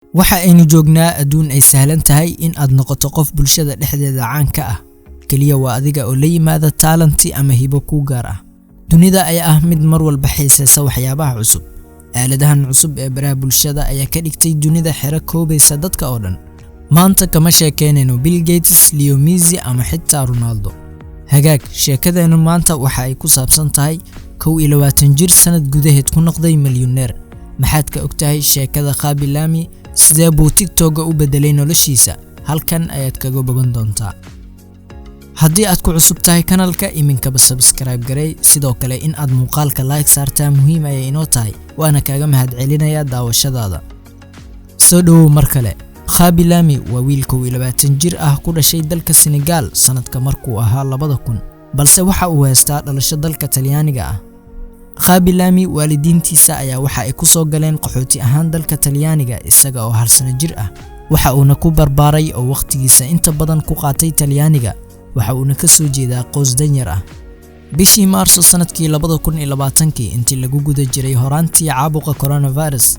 waxa aynu joognaa adduun ay sahlan tahay in aad noqoto qof bulshada dhexdeeda caan ka ah kaliya waa adiga oo la yimaada talent ama hibo ku gaar ah dunida ayaa ah mid mar walba xiiseeya waxyaabaha cusub aaladahan cusub ee baraha bulshada ayaa ka dhigtay dunida xira koobaysa dadka oo dhan maanta kama sheekeynayno Bill Gates, Leo Messi ama xitaa Ronaldo hagaag sheekadeenu maanta waxa ay ku saabsan tahay 21 jir sanad gudaheed ku noqday milyaneer maxaad ka ogtahay sheekada Khaby Lame sidee buu TikTok u bedelay noloshiisa halkan ayaad kaga bogan doontaa haddii aad ku cusub tahay kanalka iminkaba subscribe garay sidoo kale in aad muuqaalka like saartaa muhiim ay inoo tahay waana kaaga mahadcelinayaa daawashadaada soo dhawow mar kale Khaby Lame waa wiil 21 jir ah ku dhashay dalka Senegal sanadka markuu ahaa 2000 balse waxa uu haystaa dhalasho dalka Talyaaniga ah Khaby Lame waalidiintiisa ayaa waxa ay ku soo galeen qaxooti ahaan dalka Talyaaniga isaga oo hal sano jir ah waxa uu ku barbaaray oo waqtigiisa inta badan ku qaatay Talyaaniga waxa uu ka soo jeedaa qoys danyar ah bishii Maarso sanadkii 2020 intii lagu guda jiray horaantii caabuqa coronavirus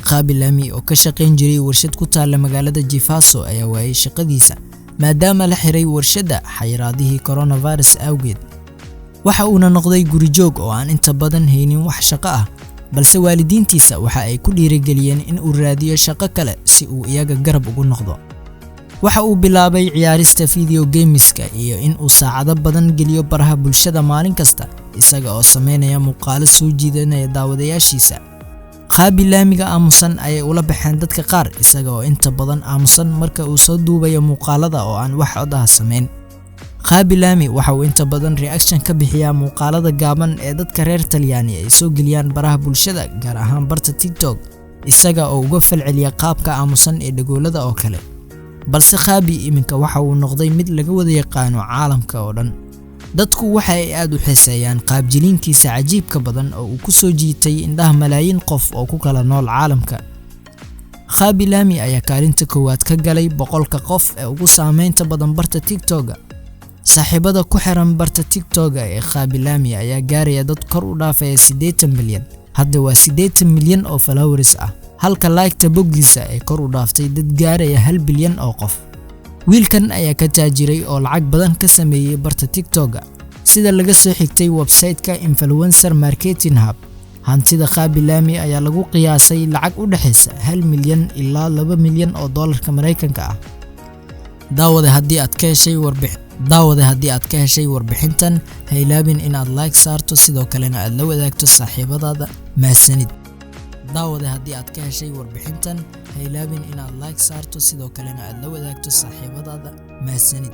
Khaby Lame oo ka shaqeyn jiray warshad ku taala magaalada Jifaso ayaa waayay shaqadiisa maadaama la xiray warshada xayiraadihii coronavirus awgeed waxa uu noqday guri joog oo aan inta badan haynin wax shaqo ah balse waalidiintiisa waxa ay ku dhiirigeliyeen in uu raadiyo shaqo kale si uu iyaga garab ugu noqdo waxa uu bilaabay ciyaarista video gameska iyo in uu saacado badan geliyo baraha bulshada maalin kasta isaga oo sameynaya muuqaalo soo jiidanaya daawadayaashiisa Khaby Lame aamusan ayay ula baxeen dadka qaar isaga oo inta badan aamusan marka uu soo duubayo muuqaalada oo aan wax cod ah sameyn Khaby Lame waxa uu inta badan reaction ka bixiyaa muuqaalada gaaban ee dadka reer Talyaani ay soo geliyaan baraha bulshada gaar ahaan barta TikTok isaga oo uga falceliya qaabka aamusan ee dhagoolada oo kale balse Khaby iminka waxa uu noqday mid laga wada yaqaano caalamka oo dhan dadku waxa ay aad u xiiseeyaan qaabjiliinkiisa cajiibka badan oo uu ku soo jiitay indhaha malaayiin qof oo ku kala nool caalamka Khaby Lame ayaa kaalinta koowaad ka galay 100 qof ee ugu saameynta badan barta TikTok saaxiibada ku xiran barta TikTok ee Khaby Lame ayaa gaaraya dad kor u dhaafaya 80 milyan hadda waa 80 milyan oo followers ah halka like-ta boggiisa ay kor u dhaaftay dad gaaraya 1 bilyan oo qof wiilkan ayaa ka taajiray oo lacag badan ka sameeyay barta TikTok sida laga soo xigtay website-ka Influencer Marketing Hub hantida Khaby Lame ayaa lagu qiyaasay lacag u dhaxaysa 1 milyan ilaa 2 milyan oo dollarka Mareykanka ah daawada haddii aad ka heshay warbixintan ha ilaabin inaad like saarto sidoo kalena aad la wadaagto saaxiibadaada mahadsanid daawada haddii aad ka heshay warbixintan ha ilaabin inaad like saarto sidoo kalena aad la wadaagto saaxiibadaada mahadsanid